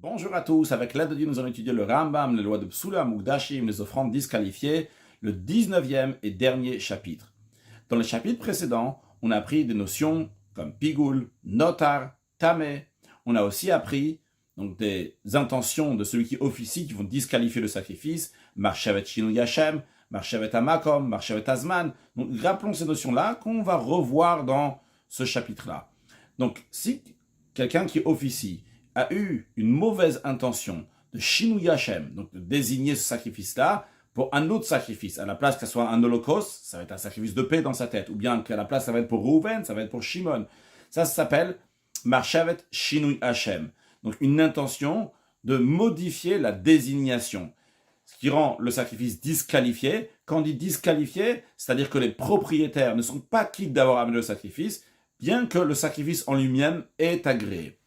Bonjour à tous, avec l'aide de Dieu, nous allons étudier le Rambam, les lois de Psula, Mukdashim, les offrandes disqualifiées, le 19e et dernier chapitre. Dans les chapitres précédents, on a appris des notions comme Pigul, Notar, Tameh. On a aussi appris donc, des intentions de celui qui officie qui vont disqualifier le sacrifice, Marshavet Shinu Yashem, Marshavet Amakom, Marshavet Azman. Donc rappelons ces notions-là qu'on va revoir dans ce chapitre-là. Donc si quelqu'un qui officie a eu une mauvaise intention de Shinu Yashem, donc de désigner ce sacrifice-là pour un autre sacrifice, à la place que ce soit un holocauste, ça va être un sacrifice de paix dans sa tête, ou bien qu'à la place ça va être pour Reuven, ça va être pour Shimon. Ça s'appelle Marshavet Shinu Hashem. Donc une intention de modifier la désignation, ce qui rend le sacrifice disqualifié. Quand on dit disqualifié, c'est-à-dire que les propriétaires ne sont pas quittes d'avoir amené le sacrifice, bien que le sacrifice en lui-même est agréé.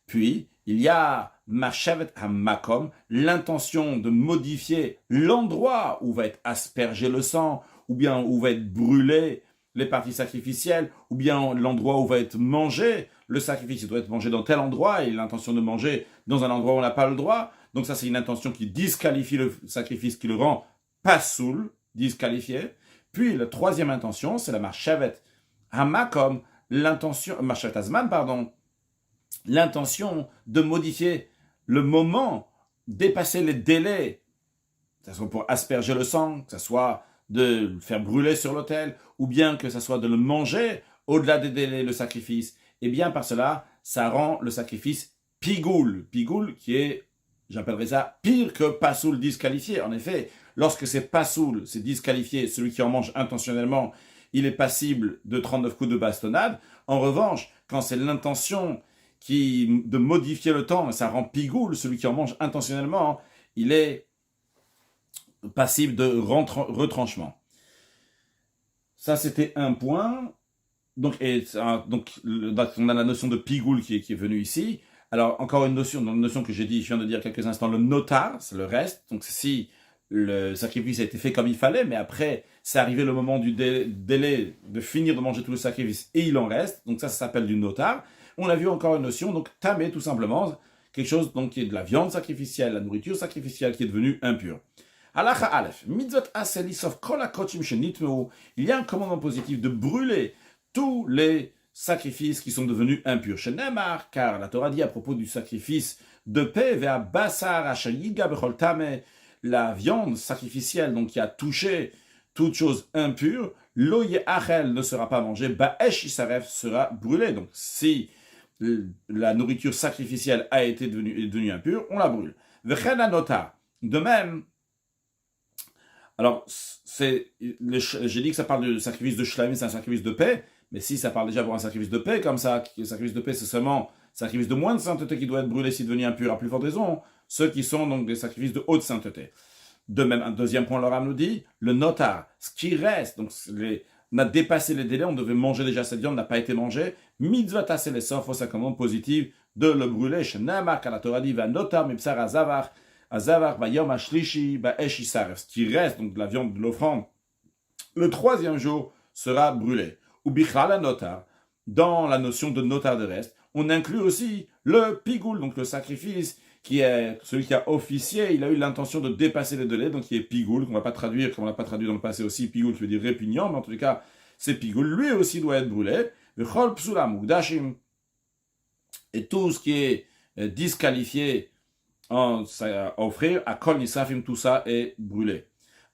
Puis, il y a Marshavet HaMakom, l'intention de modifier l'endroit où va être aspergé le sang, ou bien où va être brûlé les parties sacrificielles, ou bien l'endroit où va être mangé. Le sacrifice il doit être mangé dans tel endroit, et l'intention de manger dans un endroit où on n'a pas le droit. Donc ça, c'est une intention qui disqualifie le sacrifice, qui le rend pasoul, disqualifié. Puis, la troisième intention, c'est la Marshavet HaMakom, Marshavet Azman, l'intention de modifier le moment, dépasser les délais, que ce soit pour asperger le sang, que ce soit de le faire brûler sur l'autel, ou bien que ce soit de le manger au-delà des délais, le sacrifice, et bien par cela, ça rend le sacrifice pigoul. Pigoul qui est, j'appellerais ça, pire que pasoul disqualifié. En effet, lorsque c'est pasoul, c'est disqualifié, celui qui en mange intentionnellement, il est passible de 39 coups de bastonnade. En revanche, quand c'est l'intention de modifier le temps, ça rend pigoul, celui qui en mange intentionnellement, il est passible de retranchement. Ça, c'était un point. Donc, on a la notion de pigoul qui est venue ici. Alors, encore une notion que je viens de dire quelques instants, le notar, c'est le reste. Donc, si le sacrifice a été fait comme il fallait, mais après, c'est arrivé le moment du délai de finir de manger tout le sacrifice et il en reste. Donc, ça s'appelle du notar. On a vu encore une notion, donc tamé tout simplement, quelque chose donc, qui est de la viande sacrificielle, la nourriture sacrificielle qui est devenue impure. Halacha Aleph, mitzvot aselisof kol hakochim shenitmeu, il y a un commandement positif de brûler tous les sacrifices qui sont devenus impurs. Shenemar, car la Torah dit à propos du sacrifice de paix, vea basar ashayiga bechol tameh, la viande sacrificielle donc qui a touché toute chose impure, lo ye'achel ne sera pas mangé, ba'esh yisaref sera brûlé. Donc si la nourriture sacrificielle a été devenue impure, on la brûle. V'chen anota. De même, alors j'ai dit que ça parle du sacrifice de shlamim, c'est un sacrifice de paix, mais si ça parle déjà pour un sacrifice de paix, comme ça, le sacrifice de paix c'est seulement un sacrifice de moins de sainteté qui doit être brûlé s'il est devenu impur, à plus forte raison, ceux qui sont donc des sacrifices de haute sainteté. De même, un deuxième point, l'Oram nous dit, le notar, ce qui reste, donc on a dépassé les délais, on devait manger déjà cette viande, n'a pas été mangée. Mitzvot aseh les sof, c'est un commandement positif de le brûler. Shenamar, car la Torah dit, va notar mipsar azavar va yom ashlishi, va esh yisaref. Ce qui reste, donc de la viande de l'offrande, le troisième jour sera brûlé. Ou bichla la notar, dans la notion de notar de reste, on inclut aussi le pigoul, donc le sacrifice, qui est celui qui a officié, il a eu l'intention de dépasser les délais, donc qui est pigoul, qu'on ne va pas traduire, comme on l'a pas traduit dans le passé aussi, pigoul qui veut dire répugnant, mais en tout cas, c'est pigoul, lui aussi doit être brûlé. V'chol psula mukdashim, et tout ce qui est disqualifié à offrir, à kol nisafim, tout ça est brûlé.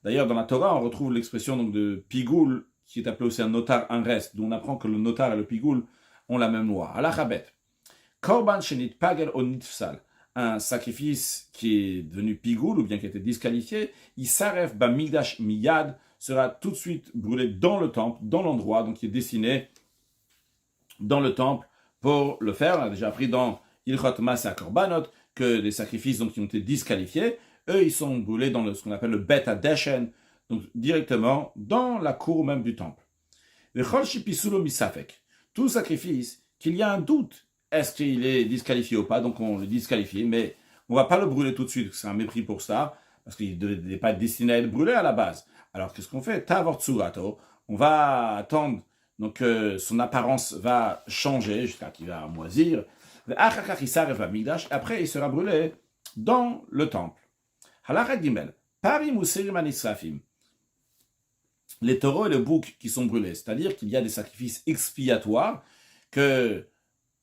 D'ailleurs, dans la Torah, on retrouve l'expression donc de pigoul, qui est appelé aussi un notar, un reste, d'où on apprend que le notar et le pigoul ont la même loi. Alachabet, korban shenit pagel o nitfsal, un sacrifice qui est devenu pigoul ou bien qui a été disqualifié, il s'arrête bamigdash miyad, sera tout de suite brûlé dans le temple, dans l'endroit donc qui est destiné dans le temple pour le faire. On a déjà appris dans Ilchot Masa Korbanot que les sacrifices donc, qui ont été disqualifiés, eux ils sont brûlés dans ce qu'on appelle le Bet Hadeshen, donc directement dans la cour même du temple. Vechol shipisulo misafek, tout sacrifice qu'il y a un doute. Est-ce qu'il est disqualifié ou pas? Donc on le disqualifie, mais on ne va pas le brûler tout de suite, c'est un mépris pour ça, parce qu'il ne devait pas être destiné à être brûlé à la base. Alors qu'est-ce qu'on fait? Tavor tsurato, on va attendre donc son apparence va changer jusqu'à qu'il va moisir. Après, il sera brûlé dans le temple. Halakha Gimel, Parim ou Serim Anisrafim. Les taureaux et le bouc qui sont brûlés, c'est-à-dire qu'il y a des sacrifices expiatoires que,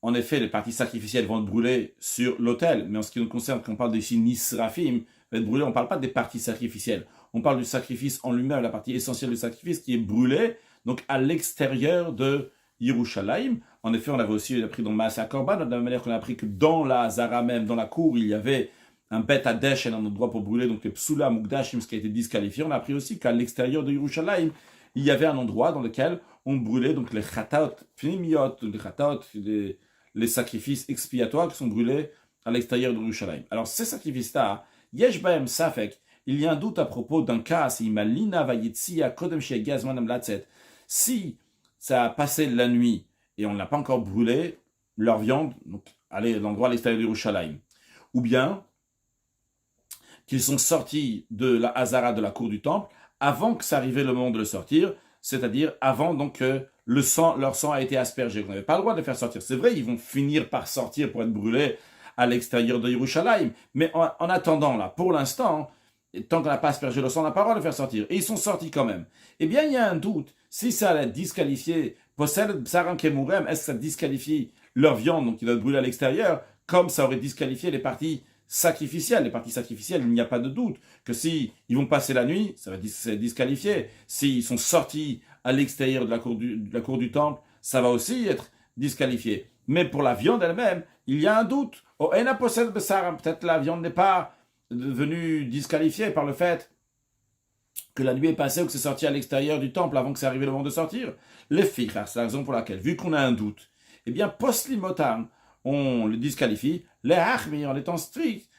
en effet, les parties sacrificielles vont être brûlées sur l'autel, mais en ce qui nous concerne, quand on parle ici Nisrafim, va être brûlé, on ne parle pas des parties sacrificielles, on parle du sacrifice en lui-même, la partie essentielle du sacrifice qui est brûlée, donc à l'extérieur de Yerushalayim. En effet, on avait aussi appris dans Maaseh Korban, de la même manière qu'on a appris que dans la Hazara même, dans la cour, il y avait un bête à Desh et un endroit pour brûler, donc les Psula Mukdashim, ce qui a été disqualifié. On a appris aussi qu'à l'extérieur de Yerushalayim, il y avait un endroit dans lequel on brûlait donc les Chataot Pnimiot, les Chataot, les sacrifices expiatoires qui sont brûlés à l'extérieur de Yerushalayim. Alors ces sacrifices-là, Yesh Baem Safek, il y a un doute à propos d'un cas, si Malina Vayitsia Kodem Shegaz Manam Latzet, si ça a passé la nuit et on n'a pas encore brûlé leur viande, donc aller à l'endroit à l'extérieur de Yerushalayim, ou bien qu'ils sont sortis de la Hazara de la cour du temple avant que ça arrivait le moment de le sortir, c'est-à-dire avant donc que leur sang a été aspergé. On n'avait pas le droit de les faire sortir. C'est vrai, ils vont finir par sortir pour être brûlés à l'extérieur de Yerushalayim, mais en attendant, là, pour l'instant, tant qu'on n'a pas aspergé le sang, on n'a pas le droit de les faire sortir. Et ils sont sortis quand même. Eh bien, il y a un doute. Si ça allait disqualifier, Posel Psaram Kemurem, est-ce que ça disqualifie leur viande, donc ils doivent brûler à l'extérieur, comme ça aurait disqualifié les parties sacrificielles. Les parties sacrificielles, il n'y a pas de doute que si ils vont passer la nuit, ça va être disqualifié. S'ils sont sortis à l'extérieur de la cour du temple, ça va aussi être disqualifié. Mais pour la viande elle-même, il y a un doute. Oh, peut-être la viande n'est pas devenue disqualifiée par le fait que la nuit est passée ou que c'est sorti à l'extérieur du temple avant que c'est arrivé le moment de sortir. Les filles, c'est la raison pour laquelle, vu qu'on a un doute, eh bien, post-limotam, on le disqualifie, les hachmi, en étant strict.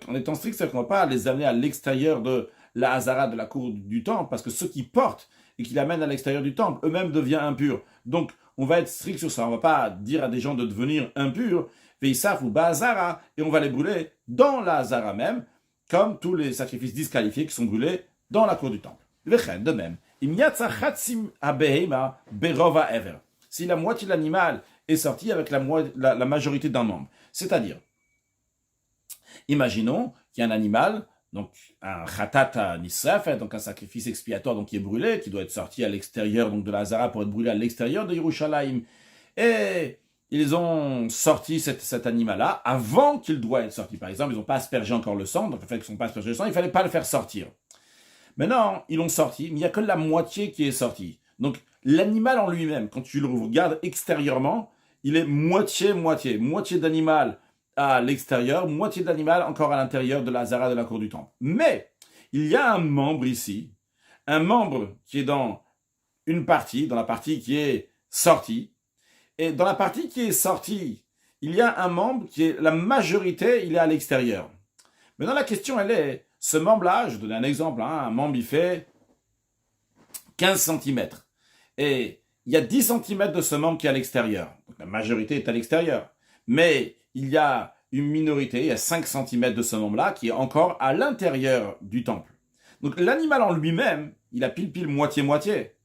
En étant strict, c'est qu'on ne va pas les amener à l'extérieur de la Hazara de la cour du temple, parce que ceux qui portent et qui l'amènent à l'extérieur du temple, eux-mêmes deviennent impurs. Donc, on va être strict sur ça. On ne va pas dire à des gens de devenir impurs, veisaf ou Bahazara, et on va les brûler dans la Hazara même, comme tous les sacrifices disqualifiés qui sont brûlés dans la cour du temple. De même, si la moitié de l'animal est sortie avec la majorité d'un membre, c'est-à-dire, imaginons qu'il y a un animal, donc un khatat nisraf, donc un sacrifice expiatoire donc qui est brûlé, qui doit être sorti à l'extérieur donc de la Hazara pour être brûlé à l'extérieur de Yerushalayim, et ils ont sorti cet animal-là avant qu'il doit être sorti. Par exemple, ils n'ont pas aspergé encore le sang, donc le fait qu'ils n'ont pas aspergé le sang, il ne fallait pas le faire sortir. Maintenant, ils l'ont sorti, mais il n'y a que la moitié qui est sortie. Donc, l'animal en lui-même, quand tu le regardes extérieurement, il est moitié-moitié. Moitié d'animal à l'extérieur, moitié d'animal encore à l'intérieur de la Hazara de la cour du temple. Mais, il y a un membre ici, un membre qui est dans une partie, dans la partie qui est sortie, et dans la partie qui est sortie, il y a un membre qui est, la majorité, il est à l'extérieur. Maintenant, la question, elle est, ce membre-là, je vais donner un exemple, un membre, il fait 15 cm. Et il y a 10 cm de ce membre qui est à l'extérieur. Donc la majorité est à l'extérieur. Mais il y a une minorité, il y a 5 cm de ce membre-là qui est encore à l'intérieur du temple. Donc l'animal en lui-même, il a pile moitié-moitié.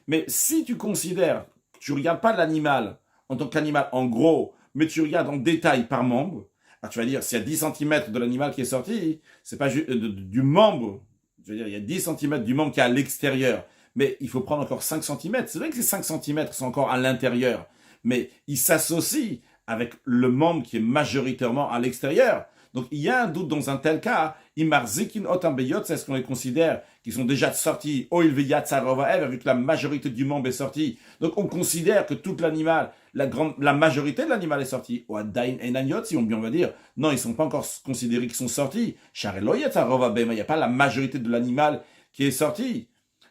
Mais si tu considères, tu ne regardes pas l'animal en tant qu'animal en gros, mais tu regardes en détail par membre, alors tu vas dire, s'il y a 10 cm de l'animal qui est sorti, c'est pas du membre. Je veux dire, il y a 10 cm du membre qui est à l'extérieur. Mais il faut prendre encore 5 cm. C'est vrai que ces 5 cm sont encore à l'intérieur. Mais ils s'associent avec le membre qui est majoritairement à l'extérieur. Donc il y a un doute dans un tel cas. Imarzikin otambeyot, c'est ce qu'on les considère, qui sont déjà sortis. Oilveyat sarovaev, vu que la majorité du membre est sortie. Donc on considère que toute l'animal, la majorité de l'animal est sortie. Ou adain enaniot, si on va dire, non, ils ne sont pas encore considérés qu'ils sont sortis. Shareloyat sarovaev, il n'y a pas la majorité de l'animal qui est sorti.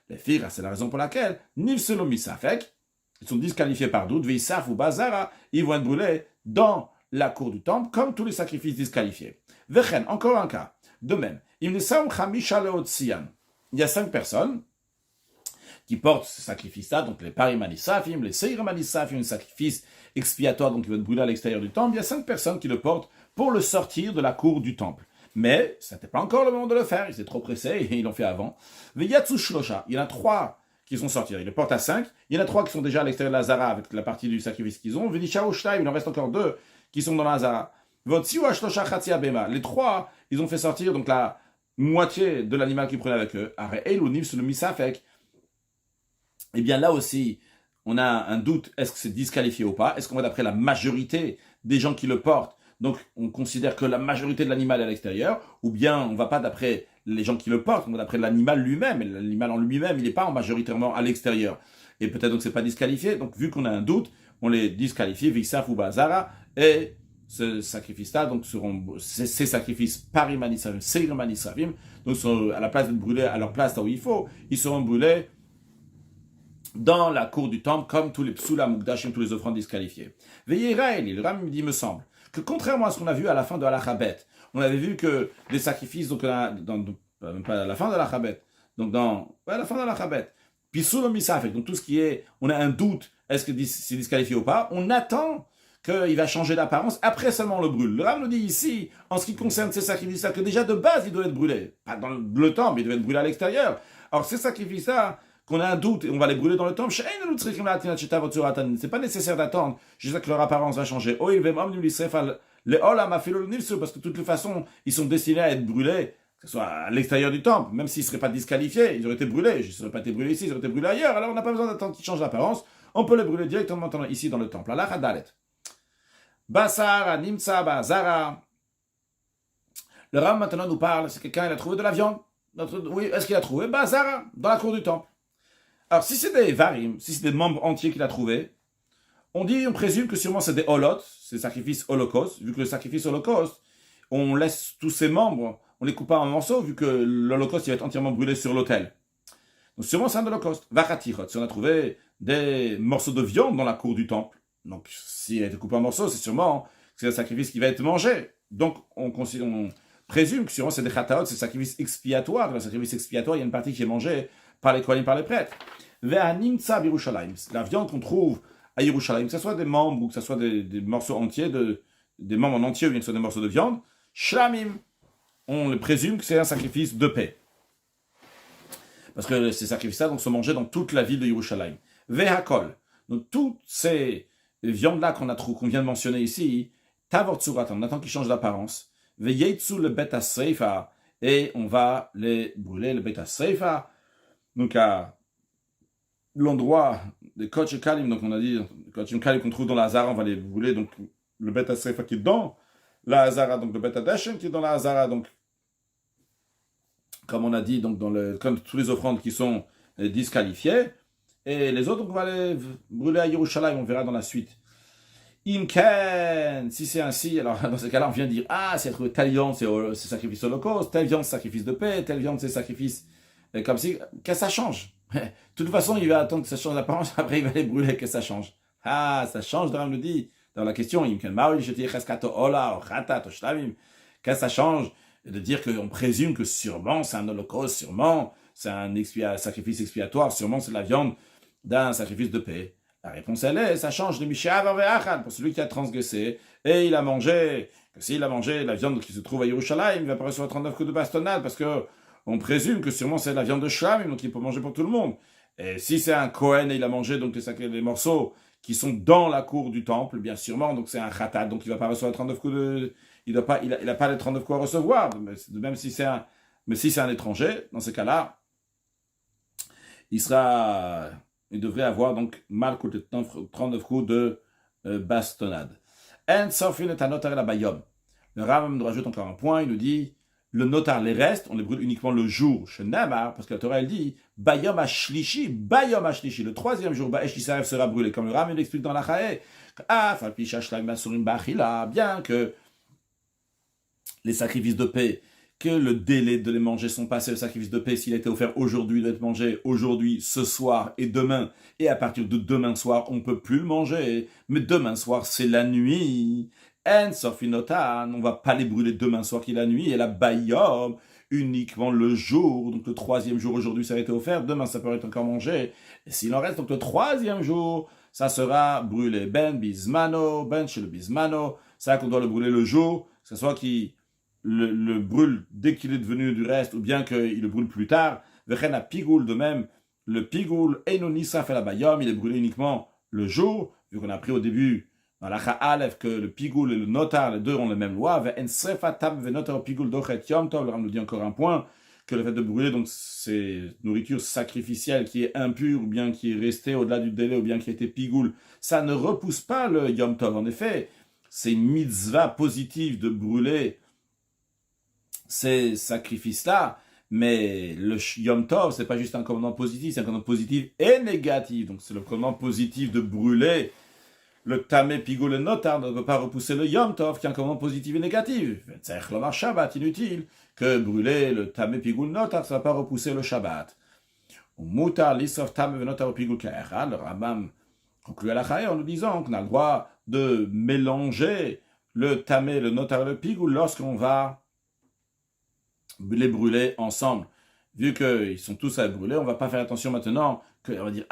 Les filles, c'est la raison pour laquelle, nifselo misafek, ils sont disqualifiés par doute, veisaf ou bazara, ils vont être brûlés dans la cour du temple, comme tous les sacrifices disqualifiés. Vechen, encore un cas. De même, il y a 5 personnes qui portent ce sacrifice-là, donc les parimanisafim, les seiramanisafim, un sacrifice expiatoire, donc ils vont être brûlés à l'extérieur du temple. Il y a 5 personnes qui le portent pour le sortir de la cour du temple. Mais, ce n'était pas encore le moment de le faire, ils étaient trop pressés et ils l'ont fait avant. Veyatsu shlosha, il y en a 3 qui sont sortis. Il les porte à 5. Il y en a 3 qui sont déjà à l'extérieur de la Zara avec la partie du sacrifice qu'ils ont. Venishaou Shtaim, il en reste encore 2 qui sont dans la Zara. Les 3, ils ont fait sortir donc la moitié de l'animal qu'ils prenaient avec eux. Eh bien là aussi, on a un doute, est-ce que c'est disqualifié ou pas? Est-ce qu'on va d'après la majorité des gens qui le portent? Donc on considère que la majorité de l'animal est à l'extérieur, ou bien on ne va pas d'après les gens qui le portent, on va d'après l'animal lui-même, et l'animal en lui-même, il n'est pas majoritairement à l'extérieur. Et peut-être donc c'est pas disqualifié, donc vu qu'on a un doute, on les disqualifie, Vixaf ou Bazara, et ce sacrifice-là, donc ces sacrifices par Imanisravim, c'est Imanisravim, donc à la place de brûler à leur place là où il faut, ils seront brûlés dans la cour du temple, comme tous les psula mukdashim, tous les offrandes disqualifiées. Veillez le Ram dit, me semble, que contrairement à ce qu'on a vu à la fin de Al-Achabet, on avait vu que les sacrifices, donc même pas à la fin de Al-Achabet, donc à la fin de Al-Achabet, puis sous le misafek, donc tout ce qui est, on a un doute, est-ce que c'est disqualifié ou pas, on attend qu'il va changer d'apparence, après seulement on le brûle. Le Ram nous dit ici, en ce qui concerne ces sacrifices-là, que déjà de base, il doit être brûlé. Pas dans le temple, il doit être brûlé à l'extérieur. Alors ces sacrifices-là, qu'on a un doute et on va les brûler dans le temple, c'est pas nécessaire d'attendre jusqu'à ce que leur apparence va changer. Parce que de toute façon, ils sont destinés à être brûlés, que ce soit à l'extérieur du temple, même s'ils ne seraient pas disqualifiés, ils auraient été brûlés. Ils ne seraient pas été brûlés ici, ils auraient été brûlés ailleurs. Alors on n'a pas besoin d'attendre qu'ils changent d'apparence, on peut les brûler directement ici dans le temple. Allah Dalet. Basara, Nimsa, Bazara. Le Ram maintenant nous parle, c'est quelqu'un, il a trouvé de la viande. Oui, est-ce qu'il a trouvé? Bazara, dans la cour du temple. Alors, si c'est des varim, si c'est des membres entiers qu'il a trouvés, on présume que sûrement c'est des holot, c'est sacrifices holocauste, vu que le sacrifice holocauste, on laisse tous ces membres, on les coupe pas en morceaux, vu que l'holocauste il va être entièrement brûlé sur l'autel. Donc sûrement c'est un holocauste. Vachatirot, si on a trouvé des morceaux de viande dans la cour du temple, donc s'il a été coupé en morceaux, c'est sûrement c'est un sacrifice qui va être mangé. Donc on présume que sûrement c'est des chataot, c'est un sacrifice expiatoire. Dans le sacrifice expiatoire, il y a une partie qui est mangée par les kohanim, par les prêtres. La viande qu'on trouve à Yerushalayim, que ce soit des membres ou que ce soit des morceaux entiers, des membres en entier ou bien que ce soit des morceaux de viande, shlamim, on le présume que c'est un sacrifice de paix. Parce que ces sacrifices-là donc, sont mangés dans toute la ville de Yerushalayim. Vehakol, donc toutes ces viandes-là qu'on vient de mentionner ici, tavor tsurat, on attend qu'ils changent d'apparence. Veyeitsu le bet seifa, et on va les brûler, le bet seifa, donc à l'endroit des Kodesh Kalim, donc on a dit, Kodesh Kalim qu'on trouve dans la Hazara, on va les brûler, donc le Bet HaSeifa qui est dans la Hazara, donc le Bet HaDeshem qui est dans la Hazara, donc comme on a dit, donc comme tous les offrandes qui sont disqualifiées, et les autres, donc on va les brûler à Yerushalayim, on verra dans la suite. Imken, si c'est ainsi, alors dans ce cas-là, on vient dire, c'est telle viande, c'est sacrifice holocauste, telle viande, c'est sacrifice de paix, telle viande, c'est sacrifice, comme si, que ça change. De toute façon, il va attendre que ça change d'apparence, après il va les brûler, que ça change. Ça change, Dram le dit, dans la question, que ça change de dire qu'on présume que sûrement c'est un holocauste, sûrement c'est un sacrifice expiatoire, sûrement c'est la viande d'un sacrifice de paix. La réponse, elle est, ça change de Mishavar Ve'achad, pour celui qui a transgressé, et il a mangé, que s'il a mangé la viande qui se trouve à Yerushalayim, il va pas recevoir 39 coups de bastonnade, parce que on présume que sûrement c'est la viande de Shlamim, donc il peut manger pour tout le monde. Et si c'est un Kohen et il a mangé donc les morceaux qui sont dans la cour du temple, bien sûrement, donc c'est un Khatat, donc il va pas recevoir 39 coups de... Il n'a pas les 39 coups à recevoir, même si c'est un... Mais si c'est un étranger, dans ce cas-là, il devrait avoir donc mal coûté 39 coups de bastonnade. En Sofin est un notaire la Bayom. Le Rav nous rajoute encore un point, il nous dit, le notar, les restes, on les brûle uniquement le jour, chez Namar, parce que la Torah elle dit, Bayom Ashlishi, le troisième jour, Ba'esh Yisrael sera brûlé, comme le Rav l'explique dans la Chaé. Bien que les sacrifices de paix, que le délai de les manger sont passés, le sacrifice de paix, s'il a été offert aujourd'hui, doit être mangé aujourd'hui, ce soir et demain, et à partir de demain soir, on ne peut plus le manger, mais demain soir, c'est la nuit. En Sofinotan, on ne va pas les brûler demain soir qui est la nuit, et la Bayom, uniquement le jour, donc le troisième jour aujourd'hui, ça a été offert, demain ça peut être encore mangé, et s'il en reste, donc le troisième jour, ça sera brûlé. Ben Bismano, Ben chez le Bismano, ça qu'on doit le brûler le jour, que ce soit qui le brûle dès qu'il est devenu du reste, ou bien qu'il le brûle plus tard. Vechen à Pigoul, de même, le pigoul, et non nisaf el abayom, il est brûlé uniquement le jour, vu qu'on a appris au début dans la Aleph que le pigoul et le notar, les deux ont la même loi. Le Ram nous dit encore un point, que le fait de brûler donc ces nourritures sacrificielles qui est impure, ou bien qui est restée au-delà du délai, ou bien qui a été pigoul, ça ne repousse pas le Yom Tov. En effet, c'est une mitzvah positive de brûler ces sacrifices-là, mais le Yom Tov, c'est pas juste un commandement positif, c'est un commandement positif et négatif. Donc c'est le commandement positif de brûler le tamé pigoul et notar ne peut pas repousser le Yom Tov, qui est un commandement positif et négatif. C'est un Shabbat inutile que brûler le tamé pigoul notar, ça ne va pas repousser le Shabbat. Mutar lisof tamé notar pigoul ka'echad, le Rambam conclut à la Chaye en nous disant qu'on a le droit de mélanger le tamé, le notar et le pigoul lorsqu'on va les brûler ensemble. Vu qu'ils sont tous à brûler, on ne va pas faire attention maintenant qu'on va dire,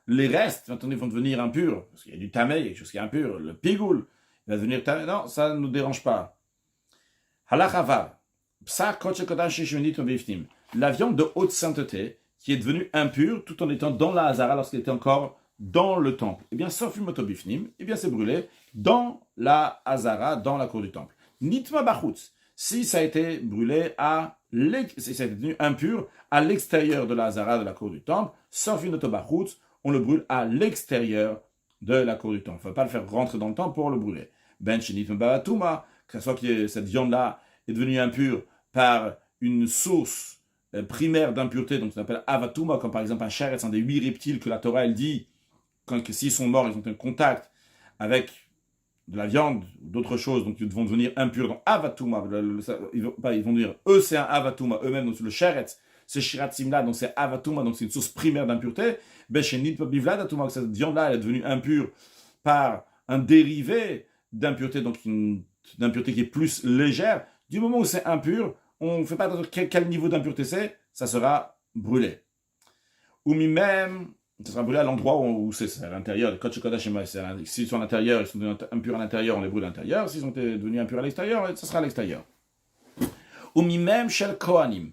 les restes, maintenant, ils vont devenir impurs. Parce qu'il y a du tamé, quelque chose qui est impur. Le pigoul, il va devenir tamé. Non, ça ne nous dérange pas. Halachava. Psa koche kodash shishunit bifnim. La viande de haute sainteté, qui est devenue impure tout en étant dans la Hazara lorsqu'elle était encore dans le temple. Eh bien, sauf une motobifnim, eh bien, c'est brûlé dans la Hazara, dans la cour du temple. Nitma bachutz. Si ça a été brûlé si ça a été devenu impur à l'extérieur de la Hazara, de la cour du temple, sauf une motobachutz, on le brûle à l'extérieur de la cour du temple. Il ne faut pas le faire rentrer dans le temple pour le brûler. Ben shenit babatuma, que ce soit que cette viande-là est devenue impure par une source primaire d'impureté, donc ça s'appelle avatuma, comme par exemple un sheretz, un des 8 reptiles que la Torah elle dit, que s'ils sont morts, ils ont un contact avec de la viande ou d'autres choses, donc ils vont devenir impurs. Donc avatuma, ils vont dire, eux c'est un avatuma, eux-mêmes, donc le sheretz, c'est shiratzim-là, donc c'est avatuma, donc c'est une source primaire d'impureté. Beshenit bivladatuma, que cette viande-là elle est devenue impure par un dérivé d'impureté, donc une impureté qui est plus légère. Du moment où c'est impur, on ne fait pas attention quel niveau d'impureté c'est, ça sera brûlé. Ou même, ça sera brûlé à l'endroit où c'est à l'intérieur. Les Kodesh Kodesh, s'ils sont à l'intérieur, ils sont devenus impurs à l'intérieur, on les brûle à l'intérieur. S'ils sont devenus impurs à l'extérieur, ça sera à l'extérieur. Ou même shel Kohanim.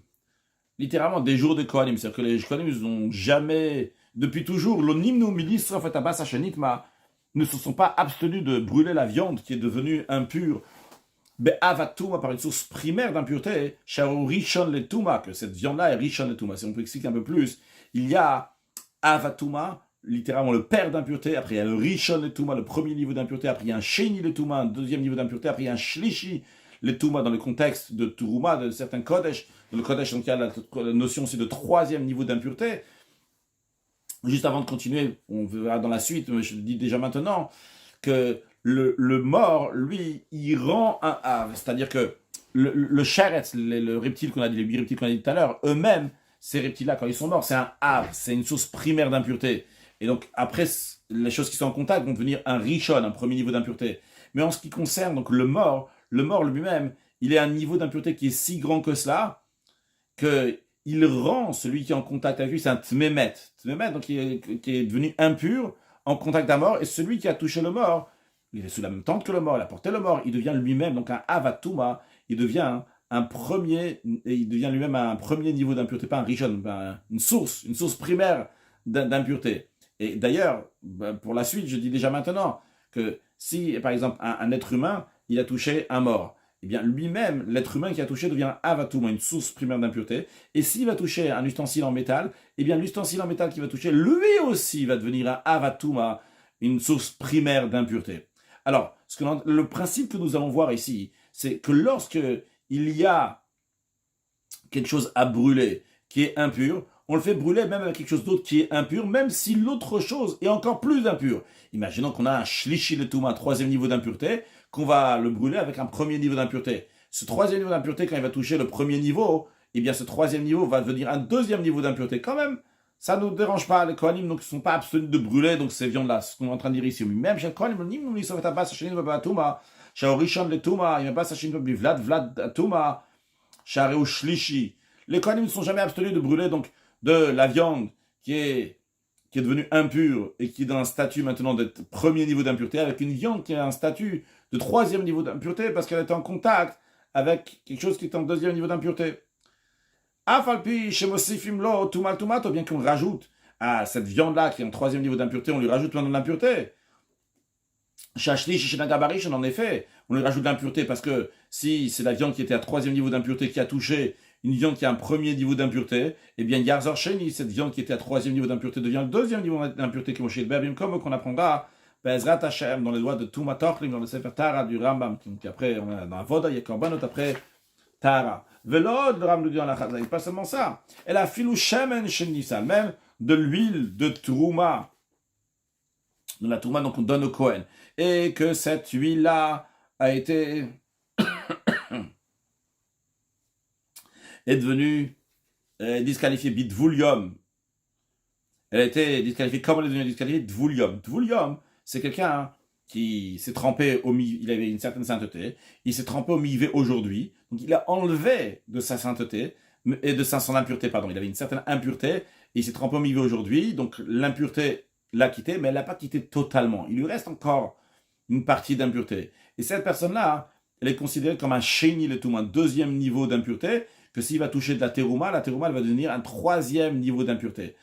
Littéralement, des jours de Kohanim. C'est-à-dire que les Kohanim, ils n'ont jamais, depuis toujours, l'onimnu milisra fetabas hashenitma, ne se sont pas abstenus de brûler la viande qui est devenue impure. Be'avatuma, par une source primaire d'impureté, shao rishon letuma, que cette viande-là est rishon letuma. Si on peut expliquer un peu plus, il y a avatuma, littéralement le père d'impureté, après il y a le rishon letuma, le premier niveau d'impureté, après il y a un sheni letuma, un deuxième niveau d'impureté, après il y a un shlishi letuma dans le contexte de Turuma, de certains Kodesh. Dans le Kodesh, donc il y a la notion aussi de troisième niveau d'impureté. Juste avant de continuer, on verra dans la suite, mais je le dis déjà maintenant, que le mort, lui, il rend un ave. C'est-à-dire que le sheretz, le reptile qu'on a dit, les 8 reptiles qu'on a dit tout à l'heure, eux-mêmes, ces reptiles-là, quand ils sont morts, c'est un ave, c'est une source primaire d'impureté. Et donc, après, les choses qui sont en contact vont devenir un rishon, un premier niveau d'impureté. Mais en ce qui concerne donc le mort lui-même, il est à un niveau d'impureté qui est si grand que cela, qu'il rend celui qui est en contact avec lui, c'est un tmemet. Tmemet, donc qui est devenu impur, en contact d'un mort, et celui qui a touché le mort, il est sous la même tente que le mort, il a porté le mort, il devient lui-même, donc un avatuma, il devient lui-même un premier niveau d'impureté, pas un rishon, une source primaire d'impureté. Et d'ailleurs, pour la suite, je dis déjà maintenant, que si, par exemple, un être humain, il a touché un mort, eh bien, lui-même, l'être humain qui a touché devient un avatuma, une source primaire d'impureté. Et s'il va toucher un ustensile en métal, eh bien, l'ustensile en métal qui va toucher, lui aussi va devenir un avatuma, une source primaire d'impureté. Alors, le principe que nous allons voir ici, c'est que lorsque il y a quelque chose à brûler qui est impur, on le fait brûler même avec quelque chose d'autre qui est impur, même si l'autre chose est encore plus impure. Imaginons qu'on a un shlishi letuma, un troisième niveau d'impureté, qu'on va le brûler avec un premier niveau d'impureté. Ce troisième niveau d'impureté, quand il va toucher le premier niveau, eh bien ce troisième niveau va devenir un deuxième niveau d'impureté. Quand même, ça ne nous dérange pas. Les Kohanim, donc, ne sont pas abstenus de brûler donc, ces viandes-là. C'est ce qu'on est en train de dire ici. Même chez les Kohanim, il n'y a pas sachin babatuma, shaorishon letuma, il n'y a pas sachin vlad atuma, shareu shlishi. Les Kohanim ne sont jamais abstenus de brûler donc de la viande qui est devenue impure et qui est dans un statut maintenant d'être premier niveau d'impureté, avec une viande qui a un statut de troisième niveau d'impureté parce qu'elle est en contact avec quelque chose qui est en deuxième niveau d'impureté. Afalpi shemosifim lo tumal tumato, bien qu'on rajoute à cette viande-là qui est en troisième niveau d'impureté, on lui rajoute maintenant de l'impureté. Shashli, Shishinagabarish, en effet, on lui rajoute de l'impureté parce que si c'est la viande qui était à troisième niveau d'impureté qui a touché une viande qui a un premier niveau d'impureté, eh bien Yarzor Sheni, cette viande qui était à troisième niveau d'impureté devient le deuxième niveau d'impureté qui est Berbim, comme qu'on apprendra Bezrat Hashem dans les lois de Touma Tochlim, dans le Sefer Tara du Rambam, qui après on a dans la Voda, il y a Korbanot après Tara. Velod, le Rambam nous dit en la Chazal, pas seulement ça, elle a filou Shemen Shenifsal, même de l'huile de Trouma. De la Trouma, donc on donne au Kohen. Et que cette huile-là a été est devenue disqualifiée bidvoulium. Elle a été disqualifiée. Comment elle est devenue disqualifiée? Dvoulium. Dvoulium, c'est quelqu'un qui s'est trempé au mi, il avait une certaine sainteté, il s'est trempé au mi-vé aujourd'hui, donc il a enlevé de sa sainteté, et de son impureté, pardon, il avait une certaine impureté, et il s'est trempé au mi-vé aujourd'hui, donc l'impureté l'a quitté, mais elle l'a pas quitté totalement. Il lui reste encore une partie d'impureté. Et cette personne-là, elle est considérée comme un chéni le tout, un deuxième niveau d'impureté, que s'il va toucher de la terouma elle va devenir un troisième niveau d'impureté.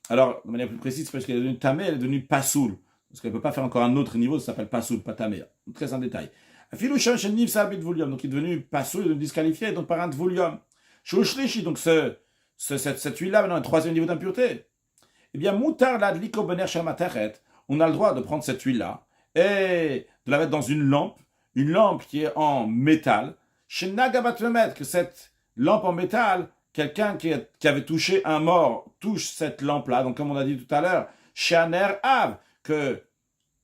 Alors, de manière plus précise, parce qu'elle est devenue tamé, elle est devenue pasoul. Parce qu'elle ne peut pas faire encore un autre niveau, ça s'appelle pasoul, pas tamé. Très en détail. Donc il est devenu pasoul, il est devenu disqualifié, donc par un dvoulium. Donc cette huile-là, maintenant, un troisième niveau d'impureté. Eh bien, moutar la dliko bener shalmatechet, on a le droit de prendre cette huile-là et de la mettre dans une lampe qui est en métal. Chez Nagabatvemet, que cette lampe en métal, quelqu'un qui avait touché un mort touche cette lampe-là. Donc, comme on a dit tout à l'heure, Shaner Av, que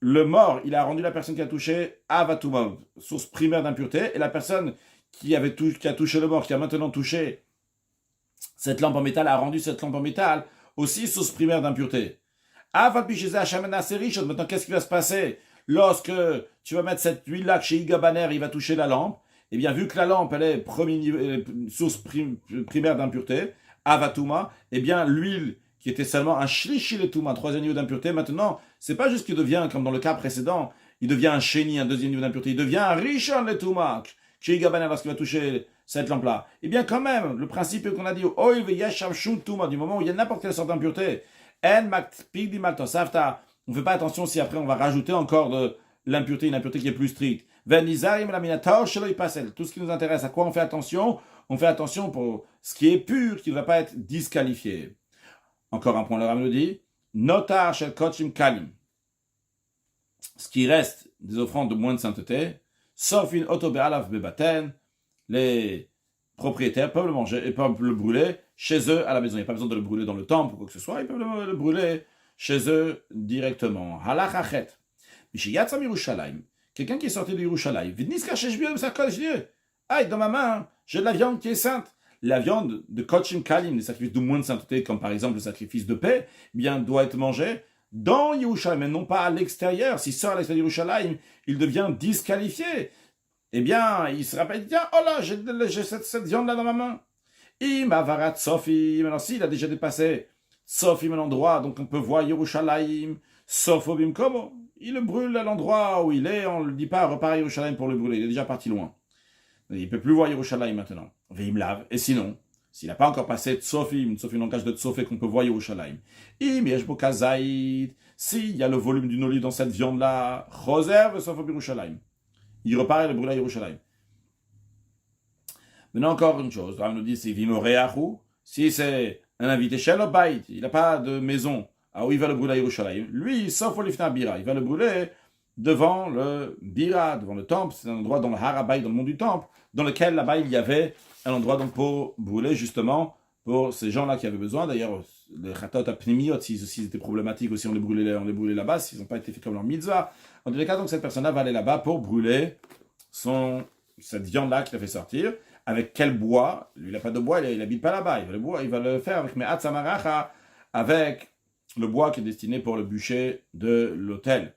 le mort, il a rendu la personne qui a touché Avatumov, source primaire d'impureté, et la personne qui a touché le mort, qui a maintenant touché cette lampe en métal, a rendu cette lampe en métal aussi source primaire d'impureté. Maintenant, qu'est-ce qui va se passer lorsque tu vas mettre cette huile-là chez Igabaner, il va toucher la lampe? Eh bien, vu que la lampe, elle est source primaire d'impureté, Avatuma, eh bien, l'huile qui était seulement un shlichiletuma, un troisième niveau d'impureté, maintenant, c'est pas juste qu'il devient, comme dans le cas précédent, il devient un sheni, un deuxième niveau d'impureté, il devient un rishon letuma, chez Igabaner, lorsqu'il va toucher cette lampe-là. Eh bien, quand même, le principe qu'on a dit, oil veyasham shutuma, du moment où il y a n'importe quelle sorte d'impureté, en makpidi maltosafta, on ne fait pas attention si après on va rajouter encore de l'impureté, une impureté qui est plus stricte. Tout ce qui nous intéresse, à quoi on fait attention? On fait attention pour ce qui est pur, qui ne va pas être disqualifié. Encore un point, le Rambam nous dit, notar shel kochim kalim. Ce qui reste des offrandes de moins de sainteté, sauf une autobe'alav bebaten, les propriétaires peuvent le manger et peuvent le brûler chez eux à la maison. Il n'y a pas besoin de le brûler dans le temple ou quoi que ce soit, ils peuvent le brûler chez eux directement. Halach achet. Mishiyatsa mirushalayim. Quelqu'un qui est sorti de Yerushalayim. Aïe, dans ma main, j'ai de la viande qui est sainte. La viande de Kochim Kalim, les sacrifices de moins de sainteté, comme par exemple le sacrifice de paix, eh bien, doit être mangé dans Yerushalayim, mais non pas à l'extérieur. S'il sort à l'extérieur de Yerushalayim, il devient disqualifié. Eh bien, il se rappelle, tiens, oh là, j'ai cette viande-là dans ma main. Imavarat Sofi, maintenant, s'il a déjà dépassé Sofi, un endroit, donc on peut voir Yerushalayim, Sofobim Komo. Il le brûle à l'endroit où il est, on ne le dit pas, repart à Yerushalayim pour le brûler, il est déjà parti loin. Il ne peut plus voir Yerushalayim maintenant. Il me lave. Et sinon, s'il n'a pas encore passé Tsofim, Tsofim langage de Tsofé qu'on peut voir Yerushalayim. S'il y a le volume d'une olive dans cette viande-là, Choser Sofob Yerushalayim. Il repart et le brûle à Yerushalayim. Maintenant encore une chose, on nous dit c'est Vimoreahu, si c'est un invité chez le Bait, il n'a pas de maison, où il va le brûler à Yerushalayim. Lui, sauf au Lifna Bira, il va le brûler devant le Bira, devant le temple. C'est un endroit dans le Harabay, dans le monde du temple, dans lequel là-bas il y avait un endroit donc pour brûler justement pour ces gens-là qui avaient besoin. D'ailleurs, les Khatot Apnimiot, s'ils étaient problématiques aussi, on les brûlait là-bas, s'ils n'ont pas été faits comme leur mitzvah. En tous les cas, donc cette personne-là va aller là-bas pour brûler cette viande-là qu'il a fait sortir. Avec quel bois? Lui, il n'a pas de bois, il n'habite pas là-bas. Il va le faire avec Me'at Samaracha, avec le bois qui est destiné pour le bûcher de l'autel.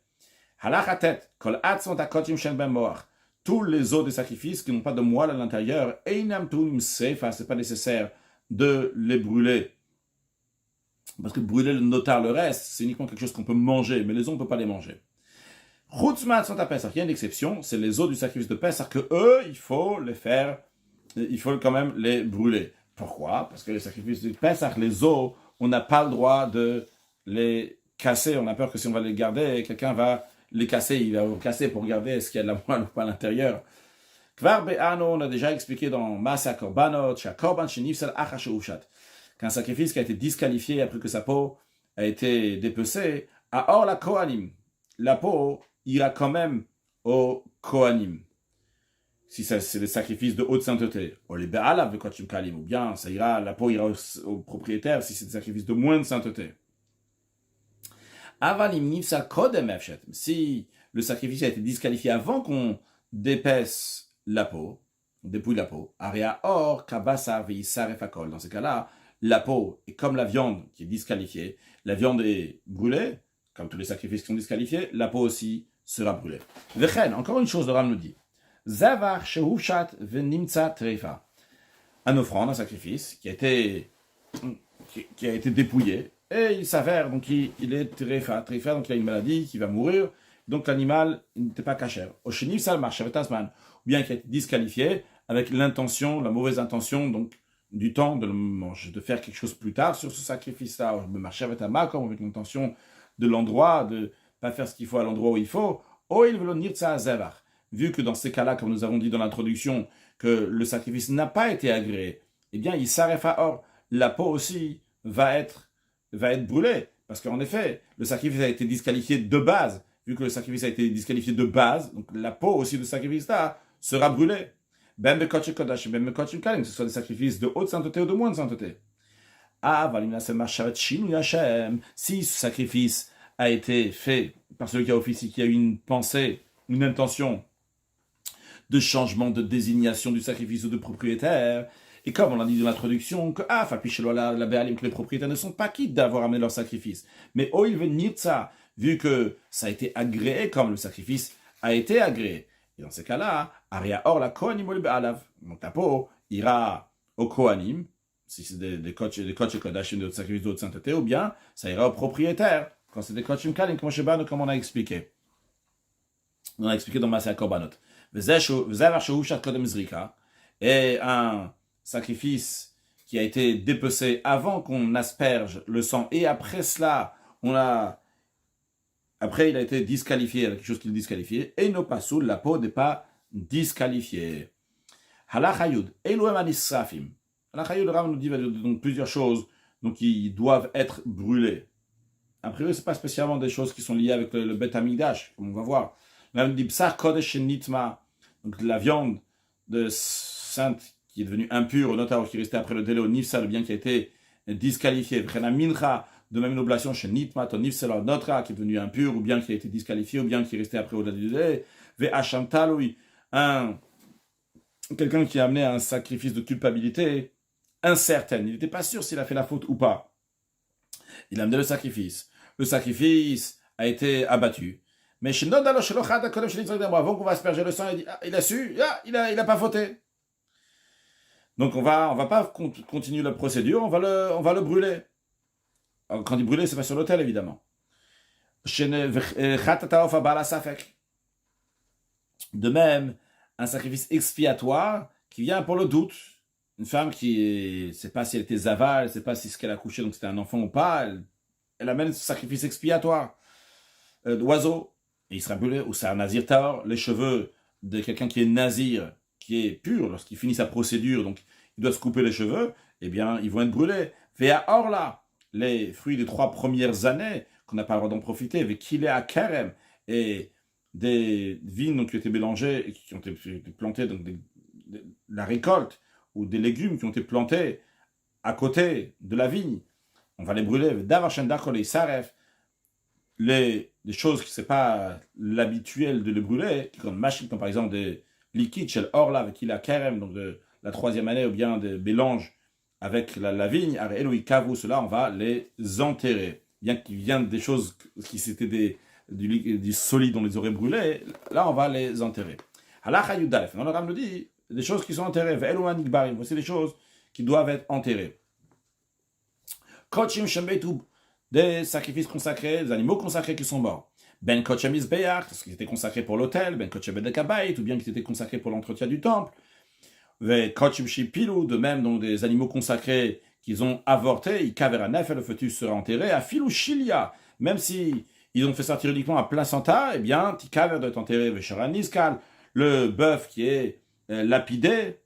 Halachatet, kol atzon takotim shen ben moach. Tous les os des sacrifices qui n'ont pas de moelle à l'intérieur, einam tunim seifa, c'est pas nécessaire de les brûler. Parce que brûler le notar, le reste, c'est uniquement quelque chose qu'on peut manger, mais les os, on ne peut pas les manger. Chutzma atzon ta Pesach, il y a une exception, c'est les os du sacrifice de Pesach, que eux, il faut les faire, il faut quand même les brûler. Pourquoi? Parce que les sacrifices de Pesach, les os, on n'a pas le droit de les casser. On a peur que si on va les garder, quelqu'un va les casser. Il va les casser pour regarder est-ce qu'il y a de la moelle ou pas à l'intérieur. Kvar be'ano, on a déjà expliqué dans Masa Korbanot, Shakorban Shenifsel Achashushat, qu'un sacrifice qui a été disqualifié après que sa peau a été dépecée, à Or la Kohanim, la peau ira quand même au Kohanim. Si c'est le sacrifice de haute sainteté, ou les Be'alav de Kochim Kalim, ou bien ça ira, la peau ira au propriétaire si c'est le sacrifice de moins de sainteté. Avalim Nifsal Kodem Efshet, si le sacrifice a été disqualifié avant qu'on d'épaisse la peau, on dépouille la peau. Aria or kabasa veisarefakol. Dans ce cas-là, la peau est comme la viande qui est disqualifiée. La viande est brûlée, comme tous les sacrifices qui sont disqualifiés. La peau aussi sera brûlée. Vechen, encore une chose, le Ram nous dit. Zavar shehushat venimtsa treifa. Un offrande, un sacrifice qui a été dépouillé. Et il s'avère, donc il est treifa, donc il a une maladie qui va mourir. Donc l'animal n'était pas cachère. Osheniv salmar shavetasman, ou bien qui a été disqualifié avec l'intention, la mauvaise intention, donc du temps de le manger, de faire quelque chose plus tard sur ce sacrifice-là. Je me marchais avec avec l'intention de l'endroit, de pas faire ce qu'il faut à l'endroit où il faut. Oil velonirtsa zavar. Vu que dans ces cas-là, comme nous avons dit dans l'introduction, que le sacrifice n'a pas été agréé, eh bien il s'arrêta. Or, la peau aussi va être brûlée. Parce qu'en effet, le sacrifice a été disqualifié de base. Vu que le sacrifice a été disqualifié de base, donc la peau aussi de ce sacrifice-là sera brûlée. Ben bekoche kodash, ben bekoche kalim, que ce soit des sacrifices de haute sainteté ou de moindre sainteté. Ah, si ce sacrifice a été fait par celui qui a officié, qui a eu une pensée, une intention de changement de désignation du sacrifice ou de propriétaire, et comme on l'a dit dans l'introduction, que les propriétaires ne sont pas quittes d'avoir amené leur sacrifice. Mais oil venirtsa, vu que ça a été agréé comme le sacrifice a été agréé. Et dans ces cas-là, Aria or la Kohanim ou Be'alav. Donc ta peau ira au Kohanim, si c'est des coachs et Kodashim de sacrifice de haute sainteté, ou bien ça ira au propriétaire, quand c'est des Kochim Kalim, comme on a expliqué. On a expliqué dans Masya Korbanot. Et un sacrifice qui a été dépecé avant qu'on asperge le sang, et après cela, après, il a été disqualifié avec quelque chose qu'il est disqualifié. Et no pas sous, la peau n'est pas disqualifiée. Halachayud, Elohim anisrafim. Halachayud, le Ram nous dit donc plusieurs choses donc, qui doivent être brûlées. A priori, ce n'est pas spécialement des choses qui sont liées avec le Bet Hamikdash, comme on va voir. Le Ram dit Psar Kodesh Nitma, donc la viande de sainte qui est devenue impure, notamment qui restait après le délai au Nifsa, le bien qui a été disqualifié. Vrena Mincha, de même une oblation chez Nitma, ton Nifsela Notra, qui est devenu impur, ou bien qui a été disqualifié, ou bien qui est resté après au-delà du délai. Ve Hachamtaloui, quelqu'un qui a amené un sacrifice de culpabilité incertaine. Il n'était pas sûr s'il a fait la faute ou pas. Il a amené le sacrifice. Le sacrifice a été abattu. Mais avant qu'on va asperger le sang, il a su, il a pas fauté. Donc on va pas continuer la procédure, on va le brûler. Alors, quand il brûlait, c'est pas sur l'autel, évidemment. De même, un sacrifice expiatoire qui vient pour le doute. Une femme qui ne sait pas si elle était zava, elle ne sait pas si ce qu'elle a couché, donc c'était un enfant ou pas, elle amène ce sacrifice expiatoire d'oiseau, et il sera brûlé, ou c'est un nazir taor, les cheveux de quelqu'un qui est nazir, qui est pur, lorsqu'il finit sa procédure, donc il doit se couper les cheveux, eh bien, ils vont être brûlés. Vea orla, les fruits des 3 premières années, qu'on n'a pas le droit d'en profiter, avec kilea karem, et des vignes donc, qui ont été mélangées, et qui ont été plantées, donc la récolte, ou des légumes qui ont été plantés à côté de la vigne, on va les brûler. Les choses qui c'est pas l'habituel de les brûler, comme par exemple des liquides chez l'orla avec la kerem, donc de la 3e année, ou bien des mélanges avec la vigne, cela on va les enterrer. Bien qu'ils viennent des choses qui c'était du solide, on les aurait brûlés, là on va les enterrer. Halakha Yudalef, le Ram nous dit des choses qui sont enterrées, voici des choses qui doivent être enterrées. Kochim Shembetu, des sacrifices consacrés, des animaux consacrés qui sont morts. Ben Kochem Isbeach, ce qui était consacré pour l'autel, Ben Kochem Bedekabait, ou bien qui était consacré pour l'entretien du temple. Ve Kochim Shipilu, de même donc des animaux consacrés qu'ils ont avorté, ils kaveranef, et le fœtus sera enterré, à filouchilia, même si ils ont fait sortir uniquement un placenta, eh bien, tikaver doit être enterré, vesharaniscal, le bœuf qui est lapidé,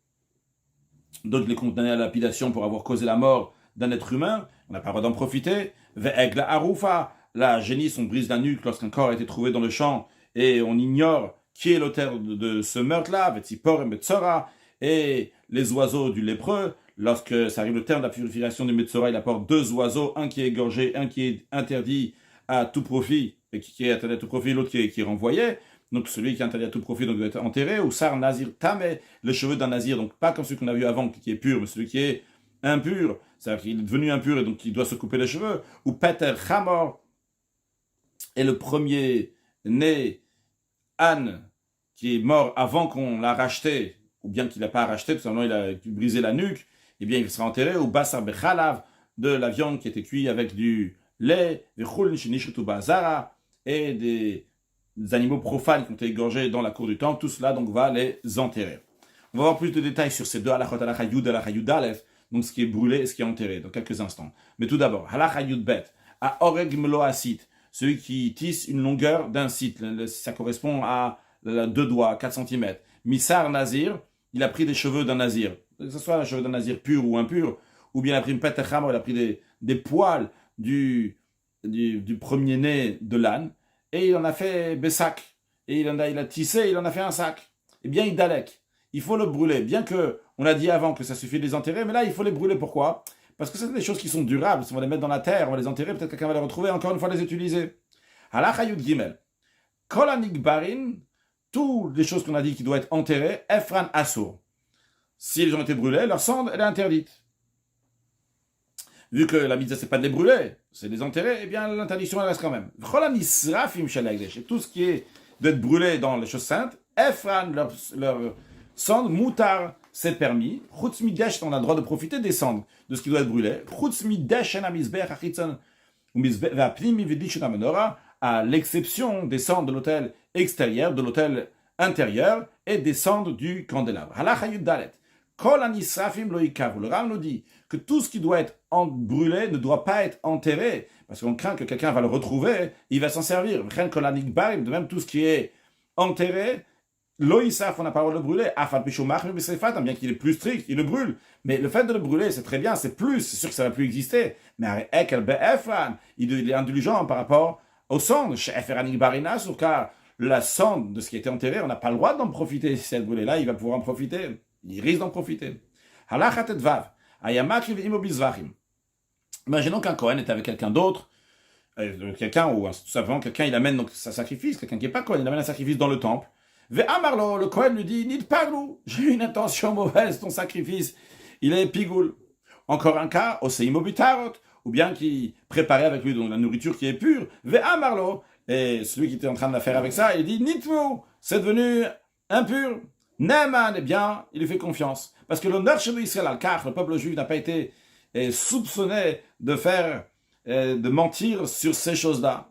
donc il est condamné à la lapidation pour avoir causé la mort d'un être humain, on n'a pas le droit d'en profiter, ve'egla arufa, la génisse, on brise la nuque lorsqu'un corps a été trouvé dans le champ, et on ignore qui est l'auteur de ce meurtre-là, vetzipor et metzora, et les oiseaux du lépreux, lorsque ça arrive le terme de la purification du metzora, il apporte 2 oiseaux, un qui est égorgé, un qui est interdit à tout profit, et qui est interdit à tout profit, l'autre qui est renvoyé. Donc celui qui est interdit à tout profit donc doit être enterré, ou sar nazir tamé, le cheveu d'un nazir, donc pas comme celui qu'on a vu avant qui est pur, mais celui qui est impur, c'est-à-dire qu'il est devenu impur et donc il doit se couper les cheveux, ou peter chamor, et le premier né âne qui est mort avant qu'on l'a racheté, ou bien qu'il n'a pas racheté, parce que il a brisé la nuque, eh bien il sera enterré, ou basar bechalav, de la viande qui était cuite avec du lait, et des animaux profanes qui ont été égorgés dans la cour du temple, tout cela donc va les enterrer. On va voir plus de détails sur ces deux halachot, halacha yud, halacha yud aleph, donc ce qui est brûlé et ce qui est enterré, dans quelques instants. Mais tout d'abord, halacha yud bet, à oreg meloasit, celui qui tisse une longueur d'un site, ça correspond à 2 doigts, 4 cm. Misar nazir, il a pris des cheveux d'un nazir, que ce soit les cheveux d'un nazir pur ou impur, ou bien il a pris une pète chamor, il a pris des poils du premier-né de l'âne, et il en a fait Bessak, et il a tissé, il en a fait un sac. Eh bien, il dalek. Il faut le brûler. Bien que, on a dit avant que ça suffit de les enterrer, mais là, il faut les brûler. Pourquoi? Parce que c'est des choses qui sont durables. Si on va les mettre dans la terre, on va les enterrer, peut-être quelqu'un va les retrouver, encore une fois, les utiliser. Halakha Yud Gimel. Kolanik Barin, toutes les choses qu'on a dit qui doivent être enterrées, Efran Assour. S'ils ont été brûlés, leur cendre, elle est interdite. Vu que la mitzvah, c'est pas de les brûler, c'est de les enterrer, eh bien l'interdiction elle reste quand même. Et tout ce qui est d'être brûlé dans les choses saintes, Efran, leur cendre, moutar, c'est permis. Chutz midesh, on a le droit de profiter des cendres, de ce qui doit être brûlé. Chutz midesh en amizbech achitzon, à l'exception des cendres de l'autel extérieur, de l'autel intérieur, et des cendres du candélabre. Halakha yud dalet. Kol anisrafim lo yikavu. Le Ram nous dit que tout ce qui doit être brûlé ne doit pas être enterré, parce qu'on craint que quelqu'un va le retrouver, il va s'en servir. De même, tout ce qui est enterré, lo yisaf, on n'a pas le droit de le brûler. Afal pishu machmir b'seifat, bien qu'il est plus strict, il le brûle. Mais le fait de le brûler, c'est très bien, c'est plus, c'est sûr que ça ne va plus exister. Mais ekel be'efran, il est indulgent par rapport aux cendres. Chez Eferan barina, car la cendre de ce qui a été enterré, on n'a pas le droit d'en profiter. Si elle brûle là, il va pouvoir en profiter. Il risque d'en profiter. Halachat et vav. Ayamakri v'imobizvachim. Imaginons qu'un Kohen est avec quelqu'un d'autre, quelqu'un, ou tout simplement quelqu'un, il amène donc sa sacrifice, quelqu'un qui n'est pas Kohen, il amène un sacrifice dans le temple. Ve'amarlo, le Kohen lui dit, Nid parlou, j'ai une intention mauvaise, ton sacrifice, il est pigoul. Encore un cas, oseimobitarot, ou bien qui préparait avec lui donc la nourriture qui est pure. Ve'amarlo, et celui qui était en train de la faire avec ça, il dit, Nitmu, c'est devenu impur. Naaman, eh bien, il lui fait confiance. Parce que l'honneur chez Israël al-Kach, le peuple juif n'a pas été soupçonné de mentir sur ces choses-là.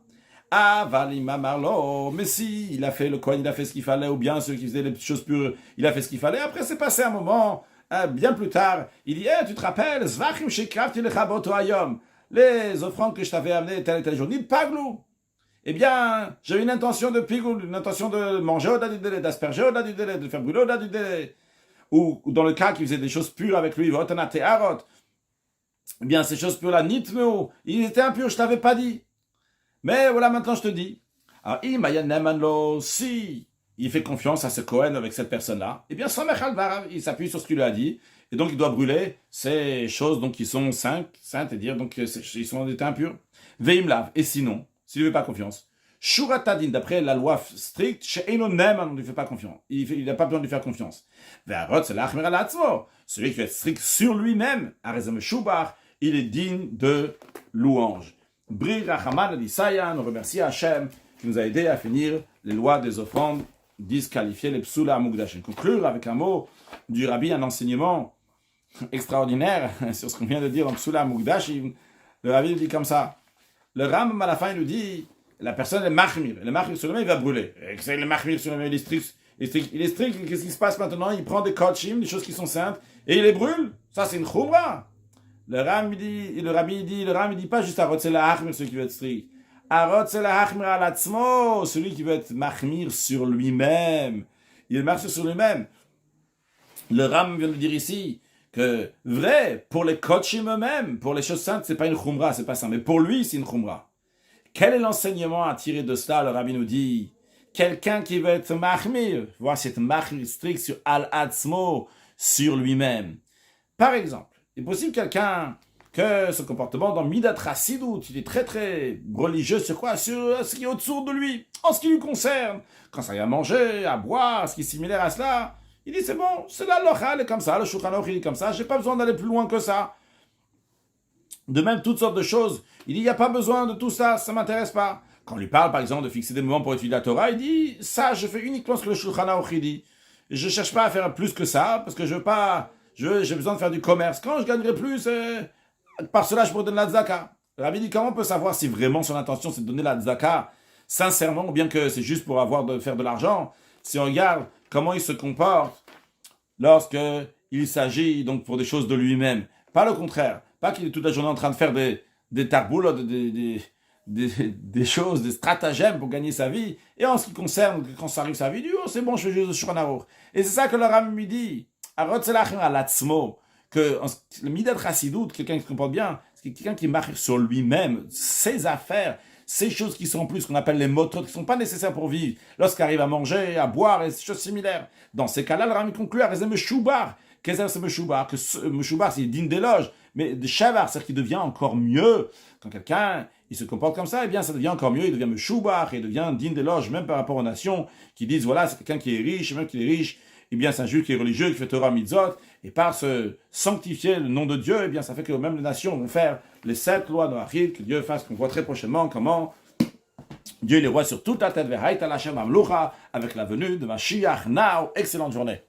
Avalima Marlo, mais si, il a fait le Kohen, il a fait ce qu'il fallait, ou bien celui qui faisait les choses pures, il a fait ce qu'il fallait. Après, c'est passé un moment, bien plus tard, il dit, tu te rappelles, Zvachim Shekravti Lechaboto Ayom, les offrandes que je t'avais amenées tel et tel jour, ni Paglou. Eh bien, j'ai une intention de pigoul, une intention de manger au-delà du délai, d'asperger au-delà du délai, de faire brûler au-delà du délai. Ou dans le cas qu'il faisait des choses pures avec lui, eh bien, ces choses pures-là, nitmeo, il était impur, je t'avais pas dit. Mais voilà, maintenant je te dis. Alors, si il fait confiance à ce Kohen avec cette personne-là, eh bien, il s'appuie sur ce qu'il lui a dit, et donc il doit brûler ces choses donc, qui sont saintes, et dire donc ils sont impurs. Veimlav, et sinon, s'il ne fait pas confiance, Shuratadin, d'après la loi stricte, chez Eino Neman, on ne lui fait pas confiance. Il n'a pas besoin de lui faire confiance. Ve'arot, c'est l'achmer al-atzmo. Celui qui est strict sur lui-même, Arezem Shubar, il est digne de louange. Bri Rachaman Elisaya, nous remercie Hachem qui nous a aidé à finir les lois des offrandes disqualifiées, les psula amugdashim. Conclure avec un mot du rabbi, un enseignement extraordinaire sur ce qu'on vient de dire dans psula amugdashim. Le rabbi dit comme ça. Le Ram, à la fin, il nous dit, la personne est mahmir. Le mahmir sur le main, il va brûler. Et le mahmir sur le main, il est strict. Il est strict. Qu'est-ce qui se passe maintenant? Il prend des kodshim, des choses qui sont saintes, et il les brûle. Ça, c'est une khumra. Le Ram il dit pas juste Arot la Hachmir, celui qui veut être strict. Arot la Hachmir al Atzmo, celui qui veut être Mahmir sur lui-même. Il marche sur lui-même. Le Ram vient de dire ici que, vrai, pour les Kotchim eux-mêmes, pour les choses saintes, c'est pas une Khumra, c'est pas ça. Mais pour lui, c'est une Khumra. Quel est l'enseignement à tirer de cela? Le Rabbi nous dit, quelqu'un qui veut être Mahmir, voir cette Mahmir strict sur Al Atzmo, sur lui-même. Par exemple, il est possible quelqu'un que ce comportement dans Midat Chasidut, il est très très religieux sur quoi? Sur ce qui est autour de lui, en ce qui lui concerne. Quand ça vient à manger, à boire, ce qui est similaire à cela, il dit c'est bon, c'est la locha, elle est comme ça, le Shulchan Aruch il est comme ça, j'ai pas besoin d'aller plus loin que ça. De même, toutes sortes de choses, il dit il n'y a pas besoin de tout ça, ça m'intéresse pas. Quand on lui parle par exemple de fixer des moments pour étudier la Torah, il dit ça je fais uniquement ce que le Shulchan Aruch dit. Je cherche pas à faire plus que ça, parce que j'ai besoin de faire du commerce. Quand je gagnerai plus, par cela, je pourrais donner la tzaka. Le Rabbi dit, comment on peut savoir si vraiment son intention, c'est de donner la tzaka sincèrement, ou bien que c'est juste pour faire de l'argent? Si on regarde comment il se comporte lorsque il s'agit donc pour des choses de lui-même. Pas le contraire. Pas qu'il est toute la journée en train de faire des tarboules, des choses, des stratagèmes pour gagner sa vie. Et en ce qui concerne, quand ça arrive sa vie, il dit, oh, c'est bon, je fais juste le Shulchan Aruch. Et c'est ça que le Ram lui dit. Que le Midat Chassidut, quelqu'un qui se comporte bien, c'est quelqu'un qui marche sur lui-même, ses affaires, ces choses qui sont plus, qu'on appelle les motos, qui ne sont pas nécessaires pour vivre, lorsqu'il arrive à manger, à boire, et des choses similaires. Dans ces cas-là, le Ram conclut à Rezem Meshoubar. Qu'est-ce que c'est Meshoubar? Que Meshoubar, c'est digne d'éloge, mais de Shavar, c'est-à-dire qu'il devient encore mieux. Quand quelqu'un, il se comporte comme ça, eh bien, ça devient encore mieux, il devient Meshoubar, il devient digne d'éloge, même par rapport aux nations, qui disent, voilà, c'est quelqu'un qui est riche, et même qu'il est riche, eh bien, c'est un juif qui est religieux, qui fait Torah Mitzvot, et par se sanctifier le nom de Dieu, eh bien, ça fait que même les nations vont faire les 7 lois de Achid, que Dieu fasse, qu'on voit très prochainement comment Dieu est le roi sur toute la tête, avec la venue de Mashiach. Now, excellente journée.